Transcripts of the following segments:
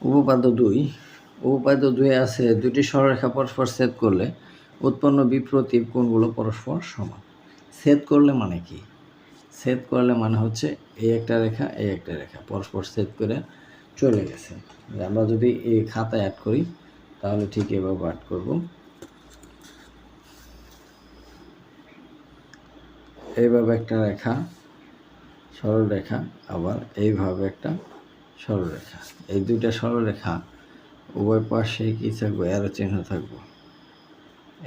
উপপাদ্য ২। উপপাদ্য ২ আছে দুটি সরলরেখা পরস্পর ছেদ করলে উৎপন্ন বিপ্রতীপ কোণগুলো পরস্পর সমান। ছেদ করলে মানে কি? ছেদ করলে মানে হচ্ছে এই একটা রেখা পরস্পর ছেদ করে চলে গেছে। আমরা যদি এই খাতায় অ্যাড করি তাহলে ঠিক এভাবে অ্যাড করব। এইভাবে একটা রেখা, সরলরেখা, আবার এইভাবে একটা সরলরেখা। এই দুইটা সরলরেখা উভয় পাশে কি থাকবে? অ্যারো চিহ্ন থাকবে।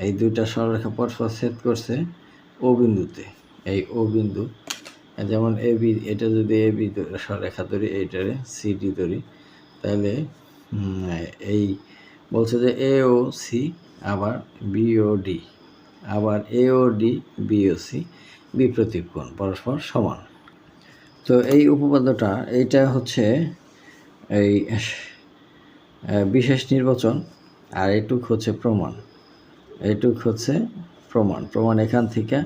এই দুইটা সরলরেখা পরস্পর ছেদ করছে ও বিন্দুতে। এই ও বিন্দু, যেমন এ বি, এটা যদি এ বি সরলরেখা ধরি, এইটারে সিডি ধরি, তাহলে এই বলছে যে এ ও সি আবার বি ও ডি, আবার এ ও ডি বি ও সি বিপ্রতীপ কোণ পরস্পর সমান। তো এই উপপাদ্যটা এইটা হচ্ছে এই বিশেষ নির্বাচন, আর এইটুক হচ্ছে প্রমাণ। এইটুক হচ্ছে প্রমাণ এখান থেকে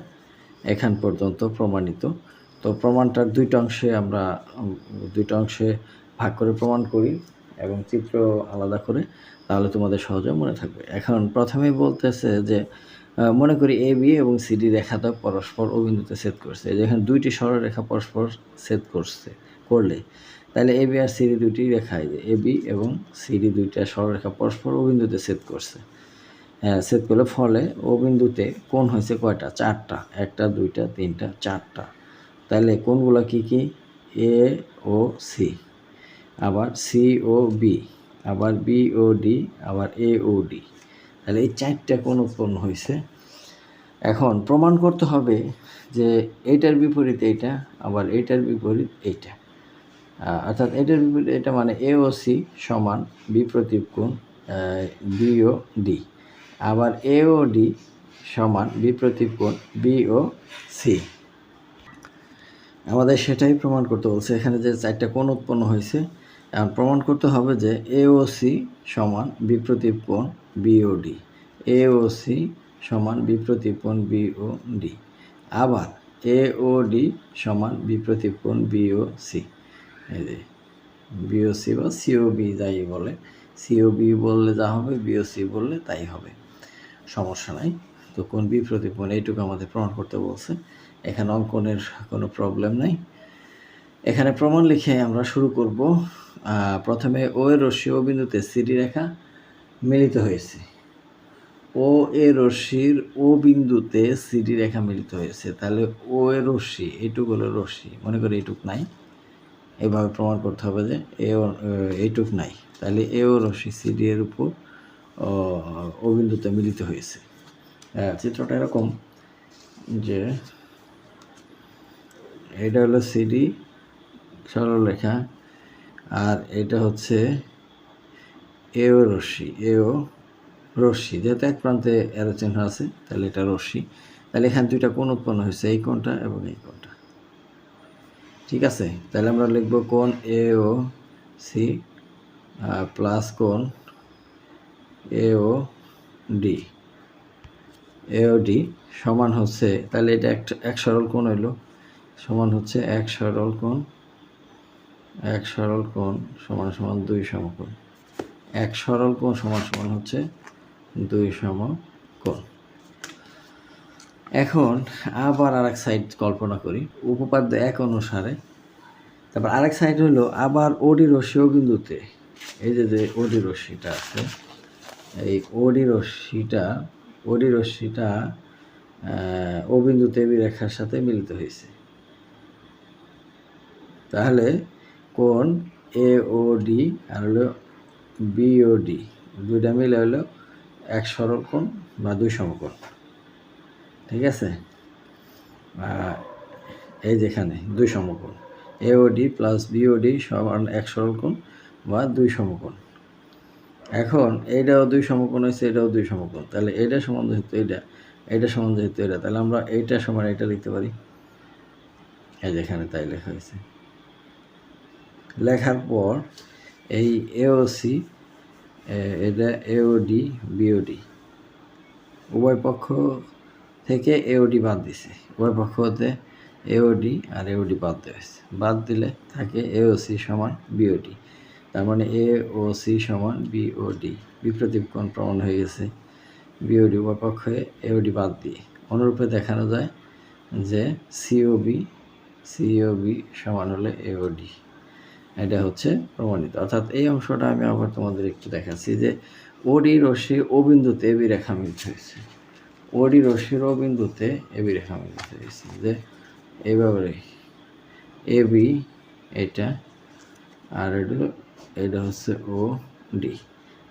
এখান পর্যন্ত প্রমাণিত। তো প্রমাণটার দুইটা অংশে ভাগ করে প্রমাণ করি এবং চিত্র আলাদা করে, তাহলে তোমাদের সহজে মনে থাকবে। এখন প্রথমেই বলতেছে যে মনে করি এ বি এবং সিডি রেখাটা পরস্পর ও বিন্দুতে ছেদ করছে। যেখানে দুইটি সরলরেখা পরস্পর ছেদ করলে তাহলে এ বি আর সিডি দুইটি রেখায়, যে এ বি এবং সিডি দুইটা সরলরেখা পরস্পর ও বিন্দুতে ছেদ করছে। ছেদ করলে ফলে ও বিন্দুতে কোণ হয়েছে কয়টা? 4টা। 1টা 2টা 3টা 4টা। তাহলে কোণগুলো কি কি? এ ও সি, আবার সি ও বি, আবার বি ও ডি, আবার এ ও ডি। তাহলে এই 4টা কোণ উৎপন্ন হয়েছে। এখন প্রমাণ করতে হবে যে এইটার বিপরীত এইটা, আবার এইটার বিপরীত এইটা, অর্থাৎ এটার বিপরীত এটা, মানে এ ও সি সমান বিপ্রতীপ কোণ বি ও ডি, আবার এ ও ডি সমান বিপ্রতীপ কোণ বি ও সি। আমাদের সেটাই প্রমাণ করতে বলছে। এখানে যে 4টা কোণ উৎপন্ন হয়েছে, এখন প্রমাণ করতে হবে যে এ ও সি সমান বিপ্রতীপ কোণ বি ও ডি, এ ও সি সমান বিপ্রতীপ কোণ বি ও ডি, আবার এ ও ডি সমান বিপ্রতীপ কোণ বি ও সি। এই যে বি ও সি বা সিও বি যাই বলে, সিও বি বললে যা হবে, বি ও সি বললে তাই হবে, সমস্যা নাই। তো কোণ বিপ্রতীপ কোণ এইটুকু আমাদের প্রমাণ করতে বলছে। এখানে অঙ্কনের কোনো প্রবলেম নাই। এখানে প্রমাণ লিখে আমরা শুরু করব। প্রথমে ও এর রশ্মি ও বিন্দুতে সিডি রেখা মিলিত হয়েছে। ও এর রশ্মির ও বিন্দুতে সিডি রেখা মিলিত হয়েছে। তাহলে ও এর রশ্মি, এইটুক হলো রশ্মি, মনে করি এইটুক নাই, এভাবে প্রমাণ করতে হবে যে এইটুক নাই। তাহলে এ ও রশ্মি সিডি এর উপর ও বিন্দুতে মিলিত হয়েছে। চিত্রটা এরকম যে এটা হলো সিডি সরলরেখা, আর এটা হচ্ছে এও রশ্মি, যেহেতু এক প্রান্তে অ্যারো চিহ্ন আছে তাহলে এটা রশ্মি। তাহলে এখানে দুইটা কোণ উৎপন্ন হয়েছে, এই কোণটা এবং এই কোণটা। ঠিক আছে, তাহলে আমরা লিখব কোণ এ ও সি প্লাস কোণ এ ও ডি সমান হচ্ছে, তাহলে এটা এক সরল কোণ হইল, সমান হচ্ছে এক সরল কোণ সমান সমান 2 সমকোণ। এক সরল কোণ সমান সমান হচ্ছে 2 সমকোণ। এখন আবার আরেক সাইড কল্পনা করি উপপাদ্য 1 অনুসারে। তারপর আরেক সাইড হলো আবার ওডি রশ্মি ও বিন্দুতে, এই যে ওডি রশ্মিটা আছে, এই ওডি রশ্মিটা ও বিন্দুতে বি রেখার সাথে মিলিত হয়েছে। তাহলে কোণ এ ও ডি আর হলো বি ও ডি দুইটা মিলে হলো এক সরল কোণ বা 2 সমকোণ। ঠিক আছে, এই যেখানে 2 সমকোণ, এ ও ডি প্লাস বি ও ডি সমান এক সরল কোণ বা 2 সমকোণ। এখন এইটাও 2 সমকোণ হয়েছে, এটাও 2 সমকোণ। তাহলে এটা সমান যেহেতু এটা সমান যেহেতু এটা, তাহলে আমরা এইটা সমান এটা লিখতে পারি। এই যেখানে তাই লেখা হয়েছে। লেখার পর এই এওসি, এটা এওডি বিওডি, উভয় পক্ষ থেকে এওডি বাদ দিছে, উভয় পক্ষ হতে এওডি আর এওডি বাদ দেওয়া হয়েছে। বাদ দিলে থাকে এওসি সমান বিওডি। তার মানে এ ও সি সমান বিওডি, বিপ্রতীপ কোণ প্রমাণ হয়ে গেছে। বিওডি উভয় পক্ষে এওডি বাদ দিয়ে অনুরূপে দেখানো যায় যে সিওবি সমান হলে এওডি। এটা হচ্ছে প্রমাণিত। অর্থাৎ এই অংশটা আমি আবার তোমাদের একটু দেখাচ্ছি যে ওডি রশ্মির ও বিন্দুতে এবি রেখা মিলিত হয়েছে। ওডি রশ্মির ও বিন্দুতে এবি রেখা মিলিত হয়েছে, যে এইভাবে এবি এটা আর এটা হচ্ছে ও ডি।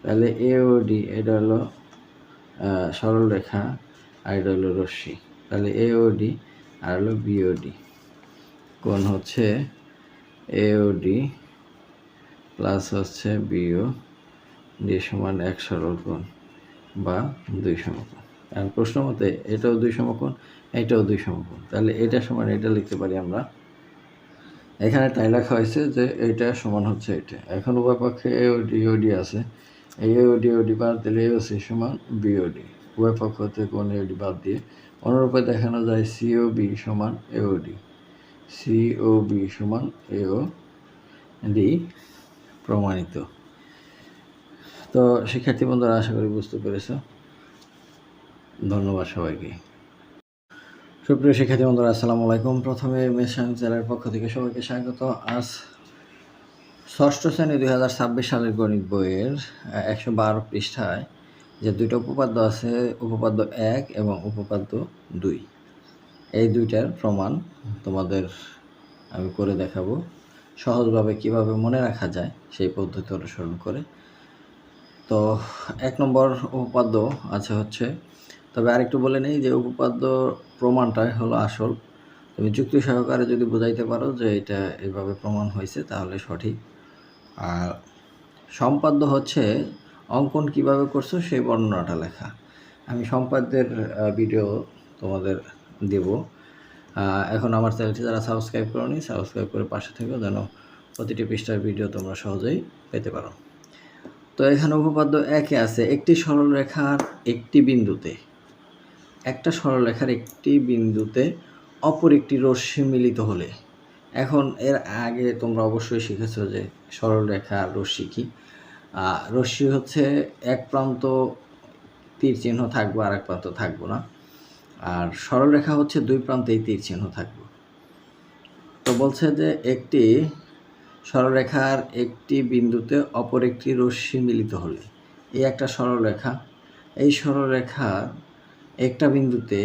তাহলে এ ও ডি এটা হলো সরল রেখা আর এটা হলো রশ্মি। তাহলে এ ও ডি আর হলো বিওডি। কোণ হচ্ছে এ ও ডি প্লাস হচ্ছে বিও ডি সমান এক সরল কোণ বা দুই সমকোণ। কারণ প্রশ্ন মতে এটাও দুই সমকোণ, এটাও দুই সমকোণ, তাহলে এটা সমান এটা লিখতে পারি আমরা। এখানে তাই লেখা হয়েছে যে এটা সমান হচ্ছে এটা। এখন উভয় পক্ষে এওডি আছে, এই এওডি বাদ দিলে এওসি সমান বিওডি, উভয় পক্ষ হতে কোণ এওডি বাদ দিয়ে অনুরূপে দেখানো যায় সিওবি সমান এওডি, সিওবি সমান এওডি প্রমাণিত। তো শিক্ষার্থী বন্ধুরা, আশা করি বুঝতে পেরেছ। ধন্যবাদ সবাইকে। সুপ্রিয় শিক্ষার্থী বন্ধুরা, আসসালামু আলাইকুম। প্রথমে মেস সায়েন্স জেলার পক্ষ থেকে সবাইকে স্বাগত। আজ ষষ্ঠ শ্রেণী 2026 সালের গণিত বইয়ের 112 পৃষ্ঠায় যে দুইটা উপপাদ্য আছে, উপপাদ্য 1 এবং উপপাদ্য 2, এই দুইটার প্রমাণ তোমাদের আমি করে দেখাবো সহজভাবে কিভাবে মনে রাখা যায় সেই পদ্ধতি অনুসরণ করে। তো 1 নম্বর উপপাদ্য আছে হচ্ছে, তবে আরেকটু বলে নেই যে উপপাদ্য প্রমাণটাই হলো আসল। তুমি যুক্তি সহকারে যদি বোঝাইতে পারো যে এটা এভাবে প্রমাণ হয়েছে তাহলে সঠিক। আর সম্পাদ্য হচ্ছে অঙ্কন কিভাবে করছো সেই বর্ণনাটা লেখা। আমি সম্পাদ্যের ভিডিও তোমাদের দেব। এখন আমার চ্যানেলটি যারা সাবস্ক্রাইব করোনি, সাবস্ক্রাইব করে পাশে থেকো যেন প্রতিটি পৃষ্ঠার ভিডিও তোমরা সহজেই পেতে পারো। তো এখানে উপপাদ্য 1-এ আছে একটি সরলরেখার একটি বিন্দুতে, একটা সরলরেখার একটি বিন্দুতে অপর একটি রশ্মি মিলিত হলে। এখন এর আগে তোমরা অবশ্যই শিখেছো যে সরলরেখা আর রশ্মি কি। রশ্মি হচ্ছে এক প্রান্ত তীর চিহ্ন থাকবো আর এক প্রান্ত থাকবো না, আর সরলরেখা হচ্ছে দুই প্রান্তেই তীর চিহ্ন থাকবে। তো বলছে যে একটি সরলরেখার একটি বিন্দুতে অপর একটি রশ্মি মিলিত হলে, এই একটা সরলরেখা, এই সরলরেখার একটা বিন্দুতে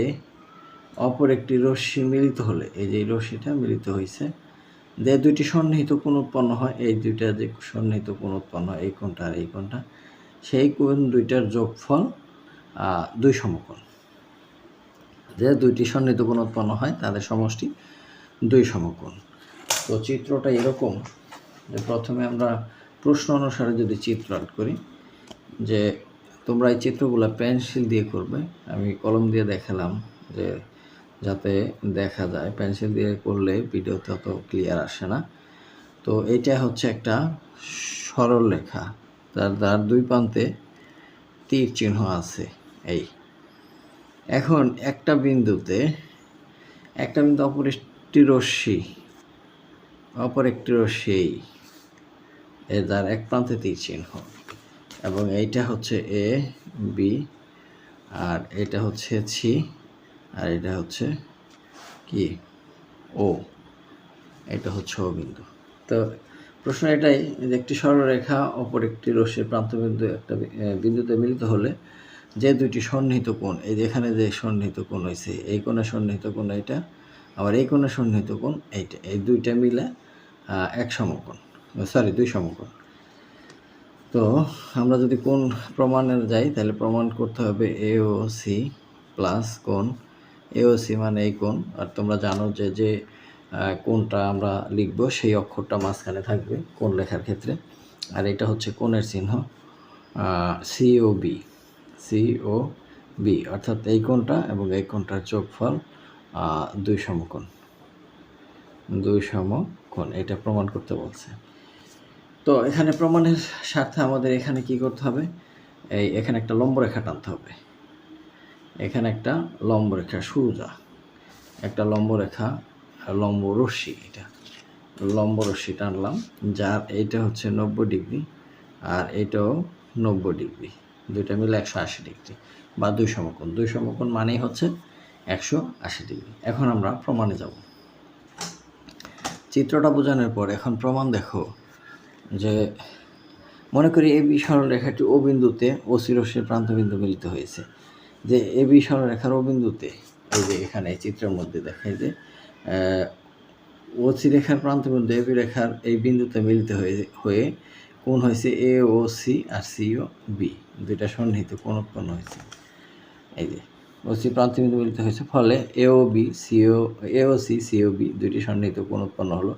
অপর একটি রশ্মি মিলিত হলে, এই যে রশ্মিটা মিলিত হয়েছে, যে দুইটি সন্নিহিত কোণ উৎপন্ন হয়, এই দুইটা যে সন্নিহিত কোণ উৎপন্ন হয়, এই কোণটা আর এই কোণটা, সেই কোণ দুইটার যোগফল দুই সমকোণ। যে দুইটি সন্নিহিত কোণ উৎপন্ন হয় তাদের সমষ্টি দুই সমকোণ। তো চিত্রটা এরকম যে প্রথমে আমরা প্রশ্ন অনুসারে যদি চিত্র আর্ট করি, যে তোমরা এই চিত্রগুলো পেন্সিল দিয়ে করবে, আমি কলম দিয়ে দেখালাম যে যাতে দেখা যায়। পেন্সিল দিয়ে করলে ভিডিওতে অত ক্লিয়ার আসে না। তো এইটা হচ্ছে একটা সরল রেখা, যার দুই প্রান্তে তীর চিহ্ন আছে। এই এখন একটা বিন্দু অপর একটি রশ্মি যার এক প্রান্তে তীর চিহ্ন, এবং এইটা হচ্ছে এ বি, আর এটা হচ্ছে সি, আর এটা হচ্ছে কি ও, এটা হচ্ছে ও বিন্দু। তো প্রশ্ন এটাই যে একটি সরলরেখা অপর একটি রশ্মির প্রান্তবিন্দু একটা বিন্দুতে মিলিত হলে যে দুইটি সন্নিহিত কোণ, এই যেখানে যে সন্নিহিত কোণ হয়েছে, এই কোণের সন্নিহিত কোণ এইটা, আবার এই কোণের সন্নিহিত কোণ এইটা, এই দুইটা মিলে দুই সমকোণ। তো আমরা যদি কোণ প্রমাণে যাই তাহলে প্রমাণ করতে হবে এ ও সি প্লাস কোণ এ ও সি মানে এই কোণ। আর তোমরা জানো যে কোণটা আমরা লিখব সেই অক্ষরটা মাঝখানে থাকবে কোণ লেখার ক্ষেত্রে, আর এটা হচ্ছে কোণের চিহ্ন সিওবি, অর্থাৎ এই কোণটা এবং এই কোণটার যোগফল দুই সমকোণ, এটা প্রমাণ করতে বলছে। তো এখানে প্রমাণের স্বার্থে আমাদের এখানে কি করতে হবে, এখানে একটা লম্ব রেখা টানতে হবে, এখানে একটা লম্ব রেখা সোজা, একটা লম্ব রেখা, লম্ব রশ্মি, এটা লম্ব রশ্মি টানলাম, যার এইটা হচ্ছে 90 ডিগ্রি আর এটাও 90 ডিগ্রি, দুইটা মিলে 180 ডিগ্রি বা দুই সমকোণ। দুই সমকোণ মানেই হচ্ছে 180 ডিগ্রি। এখন আমরা প্রমাণে যাব। চিত্রটা বোঝানোর পর এখন প্রমাণ দেখো যে মনে করি এবি সরলরেখাটি ও বিন্দুতে OC রশ্মির প্রান্তবিন্দু মিলিত হয়েছে। যে এবি সরলরেখার ও বিন্দুতে এই যে এখানে চিত্রের মধ্যে দেখায় যে OC রেখার প্রান্তবিন্দু এবি রেখার এই বিন্দুতে মিলিত হয়ে কোণ হয়েছে AOC আর COB, দুইটা সন্নিহিত কোণ উৎপন্ন হয়েছে। এই যে OC প্রান্তবিন্দু মিলিত হয়েছে, ফলে AOC COB দুইটি সন্নিহিত কোণ উৎপন্ন হলো।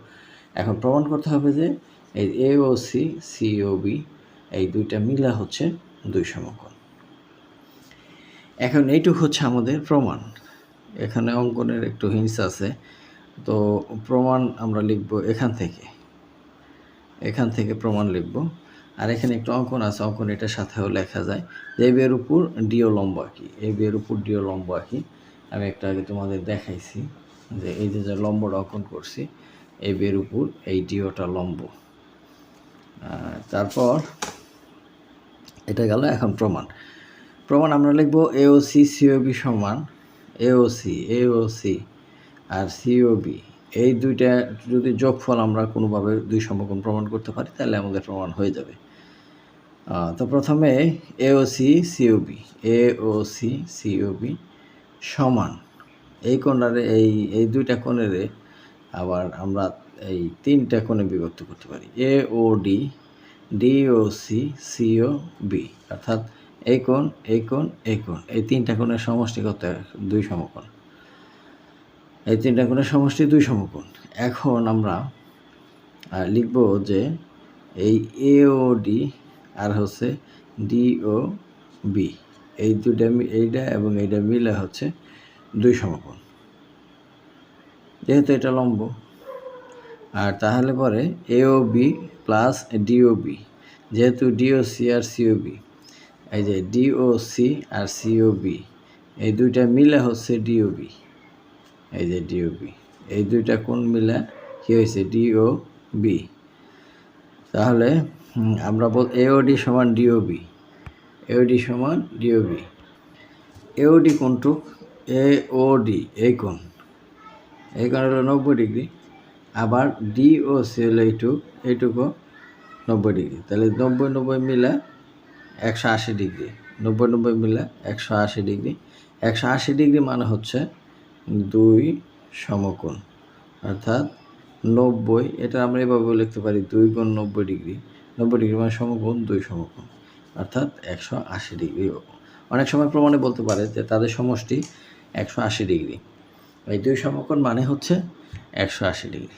এখন প্রমাণ করতে হবে যে এই AOC COB এই দুইটা মিলা হচ্ছে দুই সমকোণ। এখন এইটুকু হচ্ছে আমাদের প্রমাণ। এখানে অঙ্কনের একটু হিংস আছে, তো প্রমাণ আমরা লিখব এখান থেকে প্রমাণ লিখব। আর এখানে একটু অঙ্কন আছে, অঙ্কন এটার সাথেও লেখা যায় যে এই বিয়ের উপর ডিও লম্ব আঁকি, এই বিয়ের উপর ডিও লম্ব আঁকি। আমি একটা আগে তোমাদের দেখাইছি যে এই যে লম্বটা অঙ্কন করছি, এই বিয়ের উপর এই ডিওটা লম্ব। তারপর এটা গেল। এখন প্রমাণ আমরা লিখব AOC COB সমান AOC আর COB এই দুইটা যদি যোগফল আমরা কোনোভাবে দুই সমকোণ প্রমাণ করতে পারি তাহলে আমাদের প্রমাণ হয়ে যাবে। তো প্রথমে AOC COB সমান এই কোণারে এই দুইটা কোণের আবার আমরা এই তিনটা কোণে বিভক্ত করতে পারি। AOD DOC COB, অর্থাৎ এই কোণ এই তিনটা কোণের সমষ্টি কত? দুই সমকোণ। এই তিনটা কোণের সমষ্টি দুই সমকোণ। এখন আমরা লিখব যে এই AOD আর হচ্ছে DOB এই দুইটা এইটা এবং এইটা মিলে হচ্ছে দুই সমকোণ, যেহেতু এটা লম্ব। আর তাহলে পরে AOB প্লাস DOB, যেহেতু DOC আর COB, এই যে DOC আর COB এই দুইটা মিলে হচ্ছে DOB, এই যে DOB এই দুইটা কোণ মিলে কি হয়েছে? DOB। তাহলে আমরা AOD সমান DOB, AOD সমান DOB। AOD কোণটুক? AOD এই কোণ হলো 90 ডিগ্রি, আবার DOC হলো এইটুকু 90 ডিগ্রি। তাহলে 90 মিলে 180 ডিগ্রি, 90 মিলে 180 ডিগ্রি। 180 ডিগ্রি মানে হচ্ছে দুই সমকোণ, অর্থাৎ 90, এটা আমরা এভাবে লিখতে পারি 2 গুণ 90 ডিগ্রি। 90 ডিগ্রি মানে সমকোণ, দুই সমকোণ, অর্থাৎ 180 ডিগ্রি। অনেক সময় প্রমাণে বলতে পারে যে তাদের সমষ্টি 180 ডিগ্রি, এই দুই সমকোণ মানে হচ্ছে 180 ডিগ্রি।